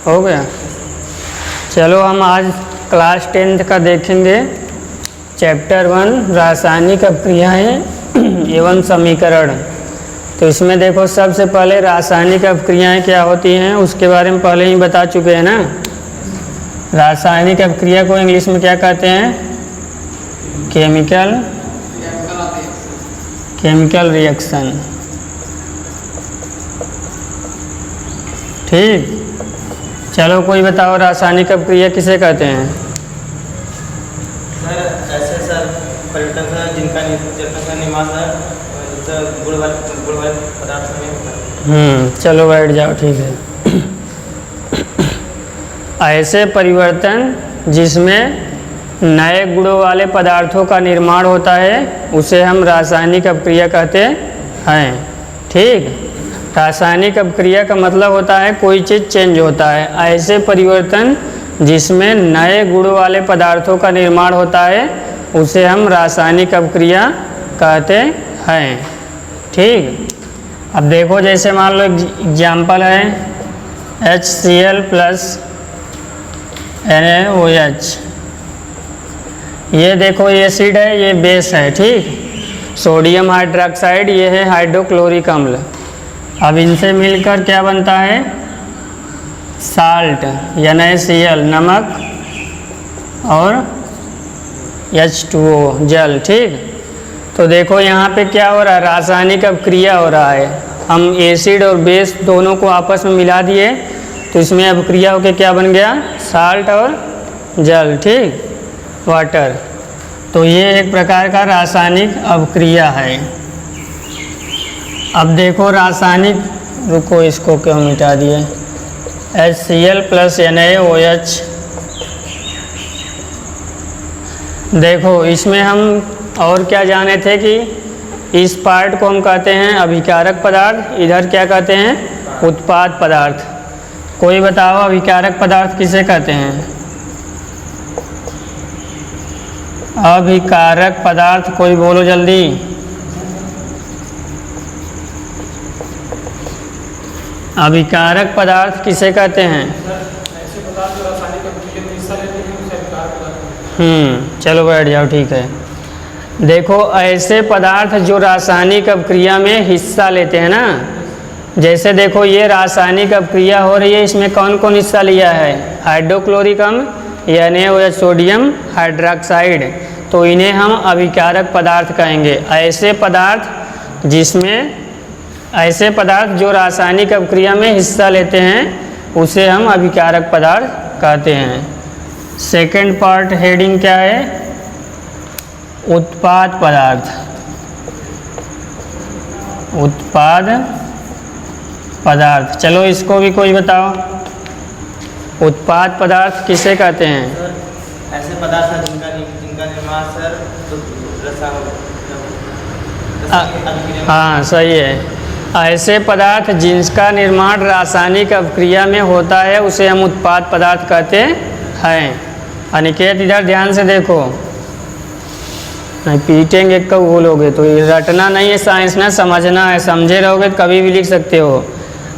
हो गया। चलो हम आज क्लास 10th का देखेंगे। चैप्टर 1 रासायनिक अपक्रियाएं एवं समीकरण। तो इसमें देखो सबसे पहले रासायनिक अपक्रियाएं क्या होती हैं उसके बारे में पहले ही बता चुके हैं ना। रासायनिक अपक्रिया को इंग्लिश में क्या कहते हैं? Chemical reaction. ठीक, चलो कोई बताओ रासायनिक अपक्रिया किसे कहते हैं? सर ऐसे सर परिवर्तन सर जिनका निर्माण सर गुण वाले पदार्थ में होता है। चलो बैठ जाओ, ठीक है। ऐसे परिवर्तन जिसमें नए गुणों वाले पदार्थों का निर्माण होता है उसे हम रासायनिक अपक्रिया कहते हैं। ठीक, रासायनिक अपक्रिया का मतलब होता है कोई चीज़ चेंज होता है। ऐसे परिवर्तन जिसमें नए गुणों वाले पदार्थों का निर्माण होता है उसे हम रासायनिक अपक्रिया कहते हैं। ठीक, अब देखो जैसे मान लो एग्जाम्पल है HCl प्लस NaOH। ये देखो ये एसिड है, ये बेस है। ठीक, सोडियम हाइड्रोक्साइड, ये है हाइड्रोक्लोरिक अम्ल। अब इनसे मिलकर क्या बनता है? साल्ट NaCl नमक और H2O जल। ठीक, तो देखो यहाँ पे क्या हो रहा है? रासायनिक अपक्रिया हो रहा है। हम एसिड और बेस दोनों को आपस में मिला दिए तो इसमें अपक्रिया होकर क्या बन गया? साल्ट और जल। ठीक, वाटर। तो ये एक प्रकार का रासायनिक अपक्रिया है। अब देखो रासायनिक, रुको इसको क्यों मिटा दिए, HCl प्लस NaOH। देखो इसमें हम और क्या जाने थे कि इस पार्ट को हम कहते हैं अभिकारक पदार्थ, इधर क्या कहते हैं? उत्पाद पदार्थ। कोई बताओ अभिकारक पदार्थ किसे कहते हैं? अभिकारक पदार्थ कोई बोलो जल्दी। अभिकारक पदार्थ किसे कहते हैं? ऐसे पदार्थ जो रासायनिक अपक्रिया में हिस्सा लेते हैं उसे अभिकारक पदार्थ कहते हैं। चलो बैठ जाओ, ठीक है। देखो ऐसे पदार्थ जो रासायनिक अपक्रिया में हिस्सा लेते हैं ना, जैसे देखो ये रासायनिक अपक्रिया हो रही है, इसमें कौन कौन हिस्सा लिया है? हाइड्रोक्लोरिक अम्ल NaOH सोडियम हाइड्रोक्साइड। तो इन्हें हम अभिकारक पदार्थ कहेंगे। ऐसे पदार्थ जो रासायनिक अपक्रिया में हिस्सा लेते हैं उसे हम अभिकारक पदार्थ कहते हैं। सेकंड पार्ट हेडिंग क्या है? उत्पाद पदार्थ। उत्पाद पदार्थ, चलो इसको भी कोई बताओ। उत्पाद पदार्थ किसे कहते हैं? सर ऐसे पदार्थ हैं जिनका निर्माण सर हाँ सही है। ऐसे पदार्थ जिसका निर्माण रासायनिक अपक्रिया में होता है उसे हम उत्पाद पदार्थ कहते हैं। अनिकेत इधर ध्यान से देखो, नहीं पीटेंगे कब बोलोगे तो। ये रटना नहीं है साइंस ना, समझना है। समझे रहोगे तो कभी भी लिख सकते हो।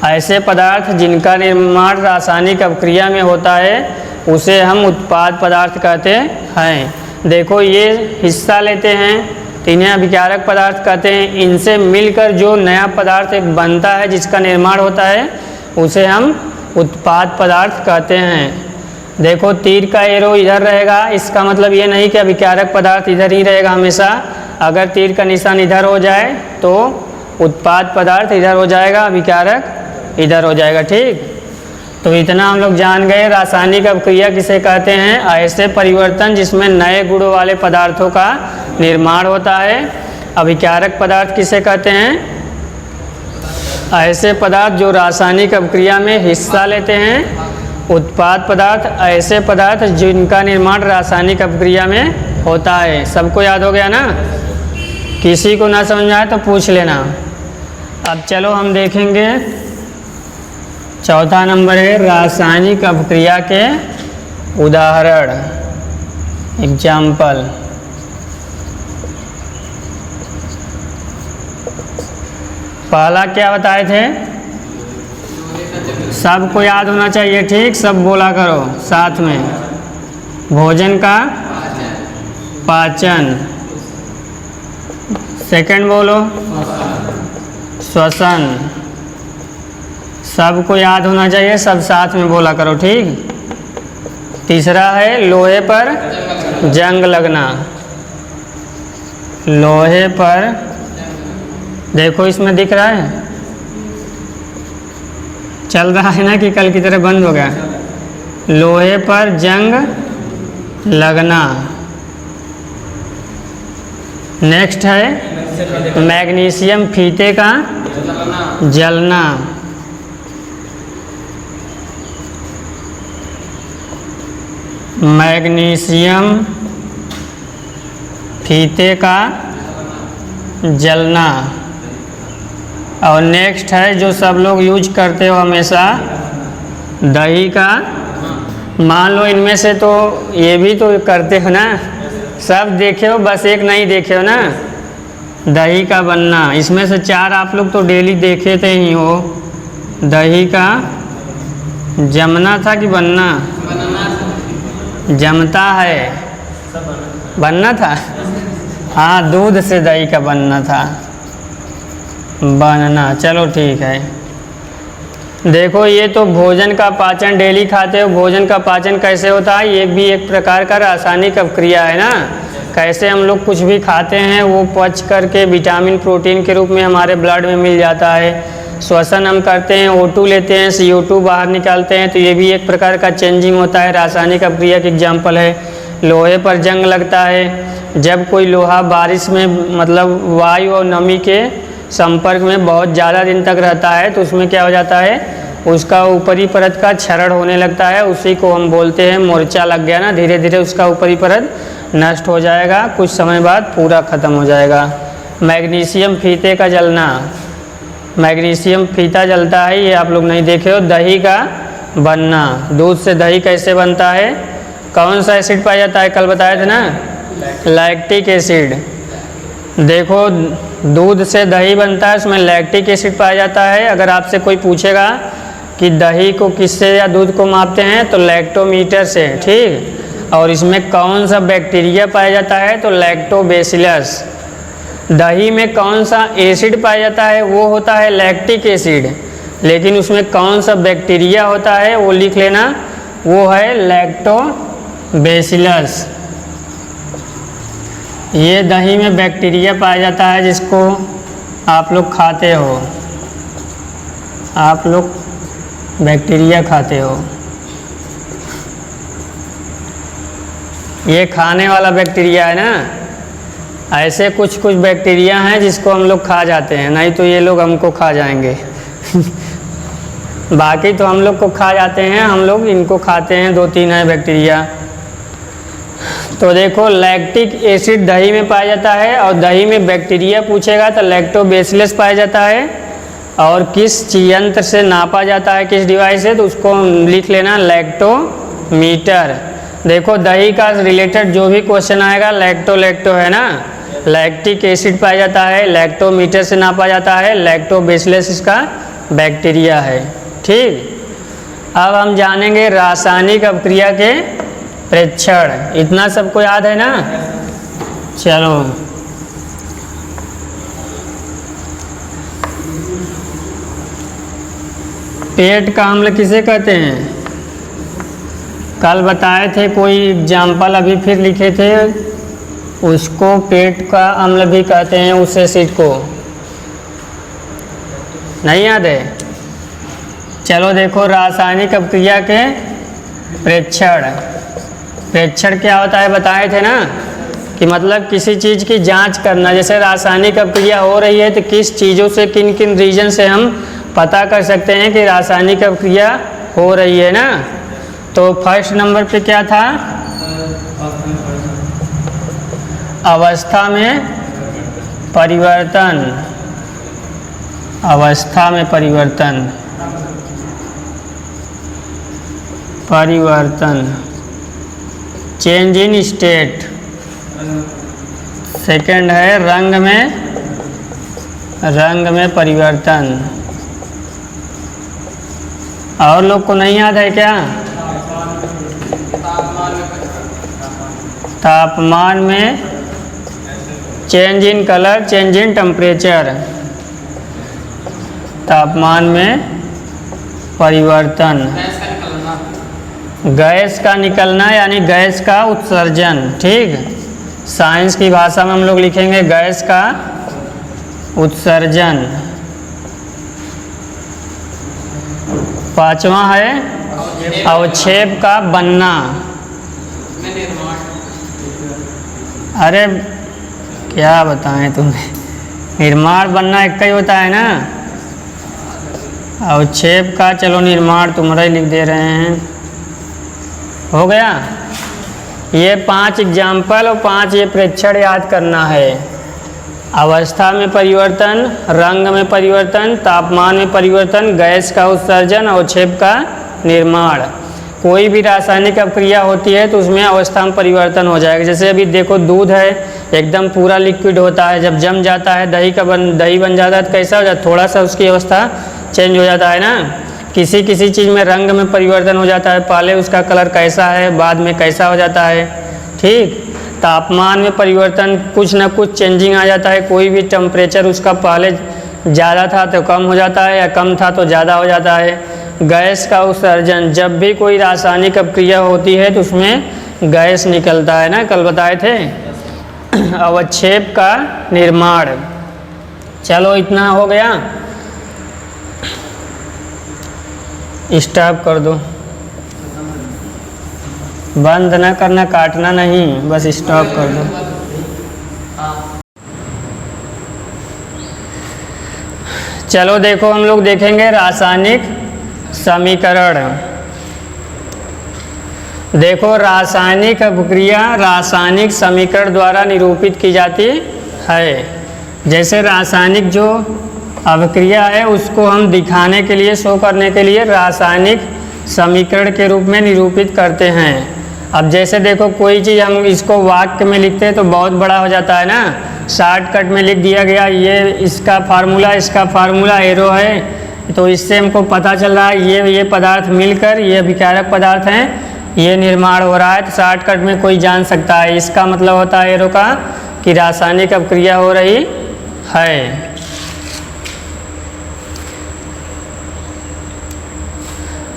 ऐसे पदार्थ जिनका निर्माण रासायनिक अपक्रिया में होता है उसे हम उत्पाद पदार्थ कहते हैं। देखो ये हिस्सा लेते हैं तो इन्हें अभिकारक पदार्थ कहते हैं। इनसे मिलकर जो नया पदार्थ एक बनता है जिसका निर्माण होता है उसे हम उत्पाद पदार्थ कहते हैं। देखो तीर का एरो इधर रहेगा, इसका मतलब ये नहीं कि अभिकारक पदार्थ इधर ही रहेगा हमेशा। अगर तीर का निशान इधर हो जाए तो उत्पाद पदार्थ इधर हो जाएगा, अभिकारक इधर हो जाएगा। ठीक, तो इतना हम लोग जान गए रासायनिक अपक्रिया किसे कहते हैं। ऐसे परिवर्तन जिसमें नए गुणों वाले पदार्थों का निर्माण होता है। अभिकारक पदार्थ किसे कहते हैं? ऐसे पदार्थ जो रासायनिक अपक्रिया में हिस्सा लेते हैं। उत्पाद पदार्थ ऐसे पदार्थ जिनका निर्माण रासायनिक अपक्रिया में होता है। सबको याद हो गया ना? किसी को ना समझ आए तो पूछ लेना। अब चलो हम देखेंगे चौथा नंबर है रासायनिक अपक्रिया के उदाहरण, एग्जाम्पल। पहला क्या बताए थे? सबको याद होना चाहिए, ठीक, सब बोला करो साथ में। भोजन का पाचन। सेकंड बोलो, श्वसन। सबको याद होना चाहिए, सब साथ में बोला करो, ठीक। तीसरा है लोहे पर जंग लगना। लोहे पर, देखो इसमें दिख रहा है, चल रहा है ना कि कल की तरह बंद हो गया। लोहे पर जंग लगना। नेक्स्ट है मैग्नीशियम फीते का जलना। मैग्नीशियम फीते का जलना। और नेक्स्ट है जो सब लोग यूज करते हो हमेशा, दही का। मान लो इनमें से तो ये भी तो करते हो ना, सब देखे हो, बस एक नहीं देखे हो ना, दही का बनना। इसमें से 4 आप लोग तो डेली देखे थे ही हो। दही का जमना था कि बनना? जमता है, बनना था। हाँ, दूध से दही का बनना था, बनना। चलो ठीक है। देखो ये तो भोजन का पाचन डेली खाते हो, भोजन का पाचन कैसे होता है? ये भी एक प्रकार का रासायनिक अवक्रिया है ना। कैसे हम लोग कुछ भी खाते हैं वो पच करके विटामिन प्रोटीन के रूप में हमारे ब्लड में मिल जाता है। श्वसन हम करते हैं, O2 लेते हैं, CO2 बाहर निकालते हैं, तो ये भी एक प्रकार का चेंजिंग होता है, रासायनिक अवक्रिया का एग्जाम्पल है। लोहे पर जंग लगता है, जब कोई लोहा बारिश में मतलब वायु और नमी के संपर्क में बहुत ज़्यादा दिन तक रहता है तो उसमें क्या हो जाता है, उसका ऊपरी परत का क्षरण होने लगता है। उसी को हम बोलते हैं मोर्चा लग गया ना, धीरे धीरे उसका ऊपरी परत नष्ट हो जाएगा, कुछ समय बाद पूरा ख़त्म हो जाएगा। मैग्नीशियम फीते का जलना, मैग्नीशियम फीता जलता है, ये आप लोग नहीं देखे हो। दही का बनना, दूध से दही कैसे बनता है? कौन सा एसिड पाया जाता है? कल बताए थे ना, लैक्टिक एसिड। देखो दूध से दही बनता है, उसमें लैक्टिक एसिड पाया जाता है। अगर आपसे कोई पूछेगा कि दही को किससे या दूध को मापते हैं तो लैक्टोमीटर से, ठीक। और इसमें कौन सा बैक्टीरिया पाया जाता है तो लैक्टोबैसिलस। दही में कौन सा एसिड पाया जाता है वो होता है लैक्टिक एसिड, लेकिन उसमें कौन सा बैक्टीरिया होता है वो लिख लेना, वो है लैक्टोबैसिलस। ये दही में बैक्टीरिया पाया जाता है जिसको आप लोग खाते हो, आप लोग बैक्टीरिया खाते हो। ये खाने वाला बैक्टीरिया है ना। ऐसे कुछ कुछ बैक्टीरिया हैं जिसको हम लोग खा जाते हैं, नहीं तो ये लोग हमको खा जाएंगे बाकी तो हम लोग को खा जाते हैं, हम लोग इनको खाते हैं। 2-3 है बैक्टीरिया। तो देखो लैक्टिक एसिड दही में पाया जाता है, और दही में बैक्टीरिया पूछेगा तो लैक्टोबैसिलस पाया जाता है। और किस यंत्र से नापा जाता है, किस डिवाइस से, तो उसको लिख लेना लैक्टोमीटर। देखो दही का रिलेटेड जो भी क्वेश्चन आएगा लैक्टो है ना, लैक्टिक एसिड पाया जाता है, लैक्टोमीटर से नापा जाता है, लैक्टोबैसिलस इसका बैक्टीरिया है, ठीक। अब हम जानेंगे रासायनिक अवक्रिया के प्रेक्षण। इतना सबको याद है ना? चलो पेट का अम्ल किसे कहते हैं? कल बताए थे, कोई एग्जाम्पल अभी फिर लिखे थे, उसको पेट का अम्ल भी कहते हैं, उस एसिड को। नहीं याद है? चलो देखो रासायनिक अवक्रिया के प्रेक्षण। प्रेक्षण क्या होता है बताए थे ना, कि मतलब किसी चीज़ की जांच करना। जैसे रासायनिक अवक्रिया हो रही है तो किस चीज़ों से, किन किन रीजन से हम पता कर सकते हैं कि रासायनिक अवक्रिया हो रही है ना। तो फर्स्ट नंबर पे क्या था? अवस्था में परिवर्तन, अवस्था में परिवर्तन, परिवर्तन, चेंज इन स्टेट। सेकंड है रंग में परिवर्तन, और लोग को नहीं याद है क्या? तापमान में change in colour, change in temperature, तापमान में परिवर्तन, गैस का निकलना यानी गैस का उत्सर्जन। ठीक, साइंस की भाषा में हम लोग लिखेंगे गैस का उत्सर्जन। पांचवा है अवक्षेप का बनना। अरे क्या बताएं तुम्हें, निर्माण बनना एक ही होता है ना। अवक्षेप का चलो निर्माण तुम्हारा ही लिख दे रहे हैं, हो गया। ये 5 एग्जाम्पल और 5 ये प्रेक्षण याद करना है। अवस्था में परिवर्तन, रंग में परिवर्तन, तापमान में परिवर्तन, गैस का उत्सर्जन, अवक्षेप का निर्माण। कोई भी रासायनिक अभिक्रिया होती है तो उसमें अवस्था में परिवर्तन हो जाएगा। जैसे अभी देखो दूध है, एकदम पूरा लिक्विड होता है, जब जम जाता है दही बन जाता है तो कैसा हो जाता है, थोड़ा सा उसकी अवस्था चेंज हो जाता है ना। किसी किसी चीज़ में रंग में परिवर्तन हो जाता है, पहले उसका कलर कैसा है बाद में कैसा हो जाता है। ठीक, तापमान में परिवर्तन, कुछ ना कुछ चेंजिंग आ जाता है। कोई भी टेम्परेचर उसका पहले ज़्यादा था तो कम हो जाता है, या कम था तो ज़्यादा हो जाता है। गैस का उत्सर्जन, जब भी कोई रासायनिक अभिक्रिया होती है तो उसमें गैस निकलता है ना, कल बताए थे। अवक्षेप का निर्माण। चलो इतना हो गया, स्टॉप कर दो, बंद ना करना, काटना नहीं, बस स्टॉप कर दो। चलो देखो हम लोग देखेंगे रासायनिक समीकरण। देखो रासायनिक अभिक्रिया रासायनिक समीकरण द्वारा निरूपित की जाती है। जैसे रासायनिक जो अभिक्रिया है उसको हम दिखाने के लिए, शो करने के लिए रासायनिक समीकरण के रूप में निरूपित करते हैं। अब जैसे देखो कोई चीज़ हम इसको वाक्य में लिखते हैं तो बहुत बड़ा हो जाता है ना, शॉर्टकट में लिख दिया गया ये इसका फार्मूला एरो है, तो इससे हमको पता चल रहा है ये पदार्थ मिलकर ये अभिकारक पदार्थ हैं, ये निर्माण हो रहा है। तो शॉर्टकट में कोई जान सकता है, इसका मतलब होता है एरो का कि रासायनिक अभिक्रिया हो रही है।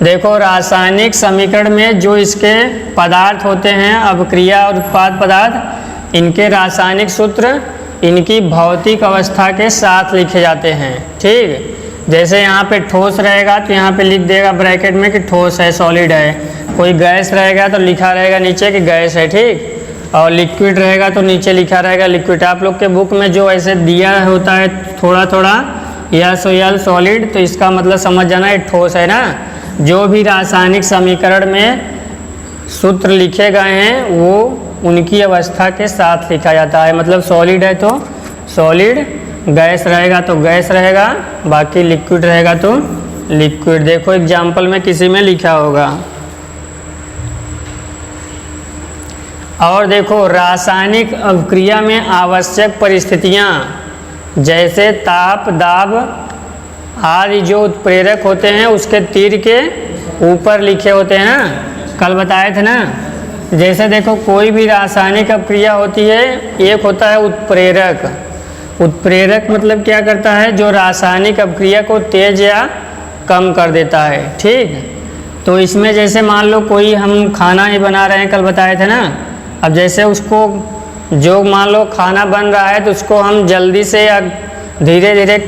देखो रासायनिक समीकरण में जो इसके पदार्थ होते हैं, अभिक्रिया और उत्पाद पदार्थ, इनके रासायनिक सूत्र इनकी भौतिक अवस्था के साथ लिखे जाते हैं। ठीक, जैसे यहाँ पे ठोस रहेगा तो यहाँ पे लिख देगा ब्रैकेट में कि ठोस है, सॉलिड है। कोई गैस रहेगा तो लिखा रहेगा नीचे कि गैस है। ठीक, और लिक्विड रहेगा तो नीचे लिखा रहेगा लिक्विड। आप लोग के बुक में जो ऐसे दिया होता है थोड़ा थोड़ा एल सॉलिड, तो इसका मतलब समझ जाना ये ठोस है ना। जो भी रासायनिक समीकरण में सूत्र लिखे गए हैं वो उनकी अवस्था के साथ लिखा जाता है। मतलब सॉलिड है तो सॉलिड, गैस रहेगा तो गैस रहेगा, बाकी लिक्विड रहेगा तो लिक्विड। देखो एग्जाम्पल में किसी में लिखा होगा। और देखो रासायनिक अभिक्रिया में आवश्यक परिस्थितियां जैसे ताप, दाब आदि जो उत्प्रेरक होते हैं उसके तीर के ऊपर लिखे होते हैं ना, कल बताए थे ना। जैसे देखो कोई भी रासायनिक अभिक्रिया होती है, एक होता है उत्प्रेरक। उत्प्रेरक मतलब क्या करता है, जो रासायनिक अभिक्रिया को तेज या कम कर देता है। ठीक, तो इसमें जैसे मान लो कोई हम खाना ही बना रहे हैं, कल बताए थे ना। अब जैसे उसको जो मान लो खाना बन रहा है तो उसको हम जल्दी से या धीरे धीरे,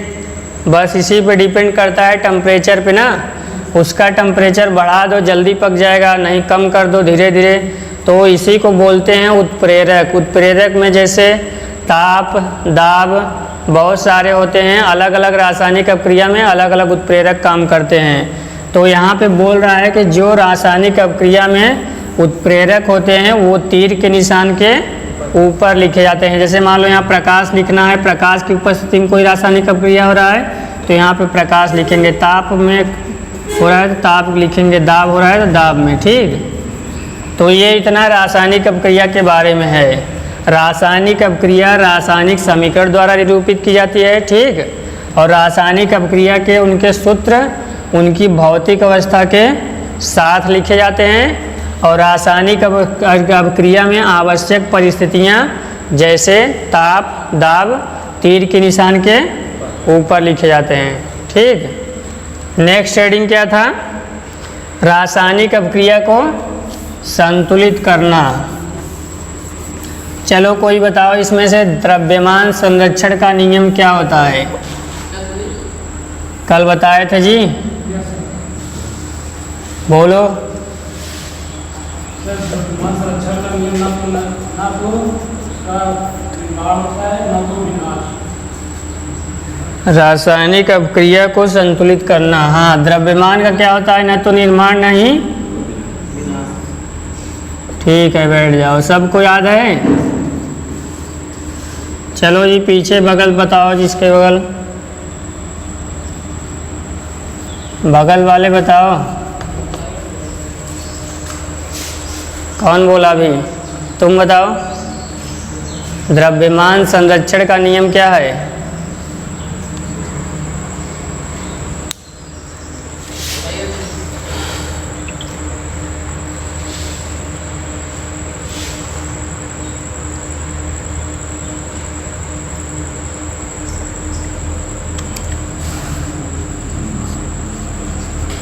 बस इसी पे डिपेंड करता है टेम्परेचर पे ना। उसका टेम्परेचर बढ़ा दो जल्दी पक जाएगा, नहीं कम कर दो धीरे धीरे, तो इसी को बोलते हैं उत्प्रेरक। उत्प्रेरक में जैसे ताप, दाब बहुत सारे होते हैं, अलग अलग रासायनिक अभिक्रिया में अलग अलग उत्प्रेरक काम करते हैं। तो यहाँ पे बोल रहा है कि जो रासायनिक अभिक्रिया में उत्प्रेरक होते हैं वो तीर के निशान के ऊपर लिखे जाते हैं। जैसे मान लो यहाँ प्रकाश लिखना है, प्रकाश की उपस्थिति में कोई रासायनिक अभिक्रिया हो रहा है तो यहाँ पे प्रकाश लिखेंगे। ताप में हो रहा है तो ताप लिखेंगे, दाब हो रहा है तो दाब में। ठीक, तो ये इतना रासायनिक अभिक्रिया के बारे में है। रासायनिक अभिक्रिया रासायनिक समीकरण द्वारा निरूपित की जाती है। ठीक, और रासायनिक अभिक्रिया के उनके सूत्र उनकी भौतिक अवस्था के साथ लिखे जाते हैं और रासायनिक अभिक्रिया में आवश्यक परिस्थितियाँ जैसे ताप, दाब, तीर के निशान के ऊपर लिखे जाते हैं। ठीक, नेक्स्ट हेडिंग क्या था? रासायनिक अभिक्रिया को संतुलित करना। चलो कोई बताओ इसमें से द्रव्यमान संरक्षण का नियम क्या होता है? कल बताए थे जी, बोलो। द्रव्यमान संरक्षण का नियम ना तो निर्माण होता है ना तो विनाश। रासायनिक अभिक्रिया को संतुलित करना, हाँ, द्रव्यमान का क्या होता है? न तो निर्माण नहीं। ठीक है, बैठ जाओ, सबको याद है? चलो जी पीछे बगल बताओ, जिसके बगल वाले बताओ। कौन बोला अभी? तुम बताओ। द्रव्यमान संरक्षण का नियम क्या है?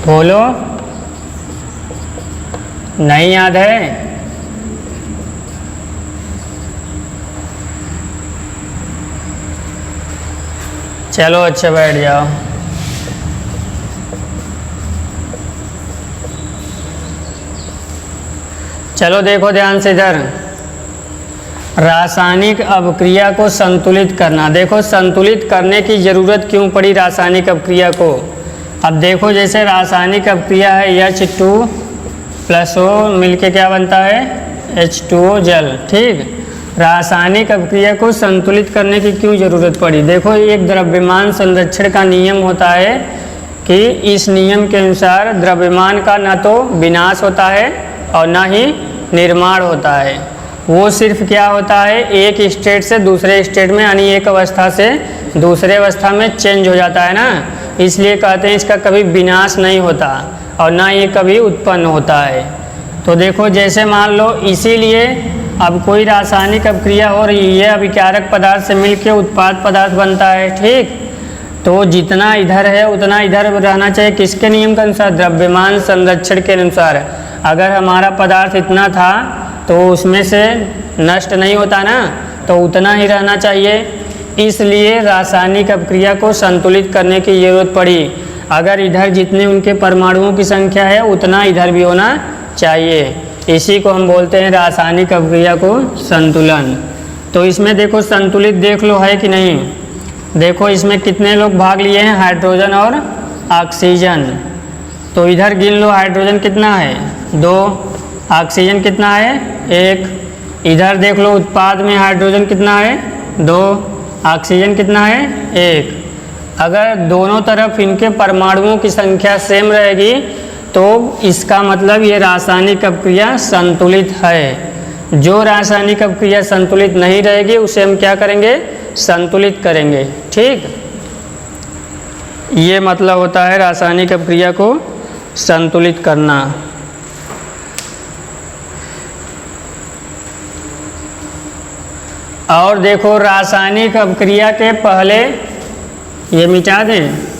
बोलो, नहीं याद है? चलो अच्छा, बैठ जाओ। चलो देखो ध्यान से इधर, रासायनिक अभिक्रिया को संतुलित करना। देखो संतुलित करने की ज़रूरत क्यों पड़ी रासायनिक अभिक्रिया को? अब देखो जैसे रासायनिक अभिक्रिया है H2+O मिलके क्या बनता है? H2O जल। ठीक, रासायनिक अभिक्रिया को संतुलित करने की क्यों ज़रूरत पड़ी? देखो एक द्रव्यमान संरक्षण का नियम होता है कि इस नियम के अनुसार द्रव्यमान का न तो विनाश होता है और न ही निर्माण होता है। वो सिर्फ क्या होता है, एक स्टेट से दूसरे स्टेट में, यानी एक अवस्था से दूसरे अवस्था में चेंज हो जाता है ना, इसलिए कहते हैं इसका कभी विनाश नहीं होता और ना ये कभी उत्पन्न होता है। तो देखो जैसे मान लो, इसीलिए अब कोई रासायनिक अभिक्रिया हो रही है, अभिकारक पदार्थ से मिलकर उत्पाद पदार्थ बनता है। ठीक, तो जितना इधर है उतना इधर रहना चाहिए, किसके नियम के अनुसार? द्रव्यमान संरक्षण के अनुसार। अगर हमारा पदार्थ इतना था तो उसमें से नष्ट नहीं होता ना, तो उतना ही रहना चाहिए। इसलिए रासायनिक अभिक्रिया को संतुलित करने की ज़रूरत पड़ी। अगर इधर जितने उनके परमाणुओं की संख्या है उतना इधर भी होना चाहिए। इसी को हम बोलते हैं रासायनिक अभिक्रिया को संतुलन। तो इसमें देखो संतुलित देख लो है कि नहीं। देखो इसमें कितने लोग भाग लिए हैं? हाइड्रोजन और ऑक्सीजन। तो इधर गिन लो, हाइड्रोजन कितना है? 2, ऑक्सीजन कितना है? 1। इधर देख लो उत्पाद में हाइड्रोजन कितना है? 2, ऑक्सीजन कितना है? 1। अगर दोनों तरफ इनके परमाणुओं की संख्या सेम रहेगी तो इसका मतलब ये रासायनिक अभिक्रिया संतुलित है। जो रासायनिक अभिक्रिया संतुलित नहीं रहेगी उसे हम क्या करेंगे? संतुलित करेंगे। ठीक, ये मतलब होता है रासायनिक अभिक्रिया को संतुलित करना। और देखो रासायनिक अभिक्रिया के पहले, ये मिटा दें,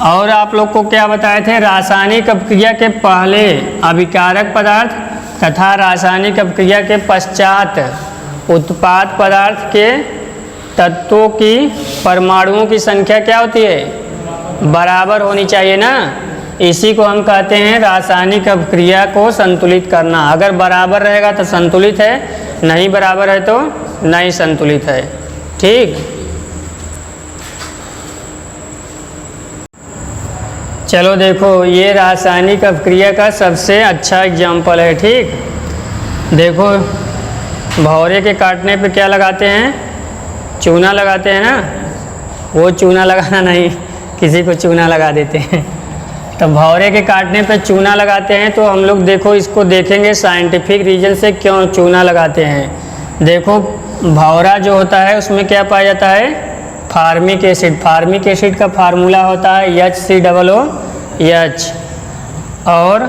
और आप लोग को क्या बताए थे? रासायनिक अभिक्रिया के पहले अभिकारक पदार्थ तथा रासायनिक अभिक्रिया के पश्चात उत्पाद पदार्थ के तत्वों की परमाणुओं की संख्या क्या होती है? बराबर होनी चाहिए ना। इसी को हम कहते हैं रासायनिक अभिक्रिया को संतुलित करना। अगर बराबर रहेगा तो संतुलित है, नहीं बराबर है तो नहीं संतुलित है। ठीक, चलो देखो ये रासायनिक अभिक्रिया का सबसे अच्छा एग्जाम्पल है। ठीक, देखो भौरे के काटने पे क्या लगाते हैं? चूना लगाते हैं ना। वो चूना लगाना नहीं, किसी को चूना लगा देते हैं। तो भौरे के काटने पे चूना लगाते हैं। तो हम लोग देखो इसको देखेंगे साइंटिफिक रीजन से क्यों चूना लगाते हैं। देखो भौरा जो होता है उसमें क्या पाया जाता है? फार्मिक एसिड का फार्मूला होता है HCOOH। और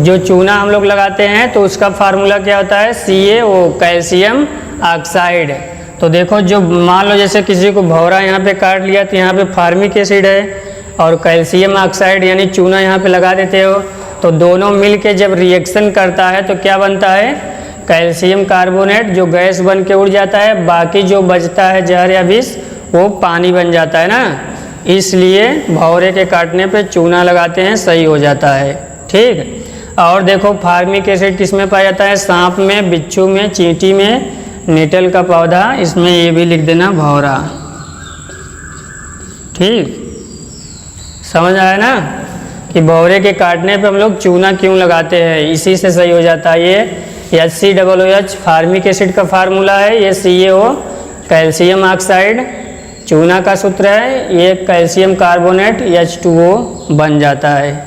जो चूना हम लोग लगाते हैं तो उसका फार्मूला क्या होता है CaO, कैल्शियम ऑक्साइड। तो देखो जो मान लो जैसे किसी को भौरा यहाँ पे काट लिया तो यहाँ पे फार्मिक एसिड है और कैल्शियम ऑक्साइड यानी चूना यहाँ पे लगा देते हो, तो दोनों मिल के जब रिएक्शन करता है तो क्या बनता है, कैल्शियम कार्बोनेट जो गैस बन के उड़ जाता है, बाकी जो बचता है जहर या विष वो पानी बन जाता है ना। इसलिए भौरे के काटने पे चूना लगाते हैं, सही हो जाता है। ठीक। और देखो फार्मिक एसिड किस में पाया जाता है, सांप में, बिच्छू में, चींटी में, नेटल का पौधा, इसमें ये भी लिख देना भौरा। ठीक, समझ आया ना कि भौरे के काटने पे हम लोग चूना क्यों लगाते हैं, इसी से सही हो जाता है। ये HCOOH फार्मिक एसिड का फार्मूला है, ये CaO कैल्शियम ऑक्साइड चूना का सूत्र है, ये कैल्शियम कार्बोनेट H2O बन जाता है।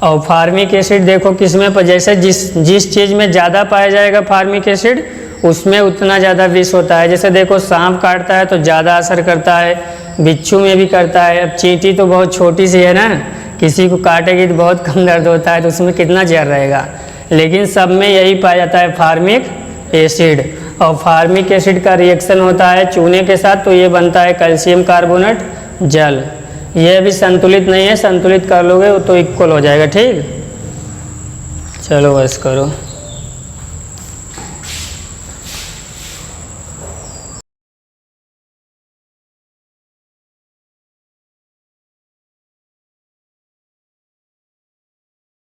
और फार्मिक एसिड देखो किस में, जैसे जिस चीज़ में ज़्यादा पाया जाएगा फार्मिक एसिड उसमें उतना ज़्यादा विष होता है। जैसे देखो सांप काटता है तो ज़्यादा असर करता है, बिच्छू में भी करता है। अब चींटी तो बहुत छोटी सी है ना, किसी को काटेगी तो बहुत कम दर्द होता है, तो उसमें कितना जहर रहेगा, लेकिन सब में यही पाया जाता है फार्मिक एसिड। और फार्मिक एसिड का रिएक्शन होता है चूने के साथ तो ये बनता है कैल्शियम कार्बोनेट जल। ये भी संतुलित नहीं है, संतुलित कर लोगे तो इक्वल हो जाएगा। ठीक, चलो बस करो।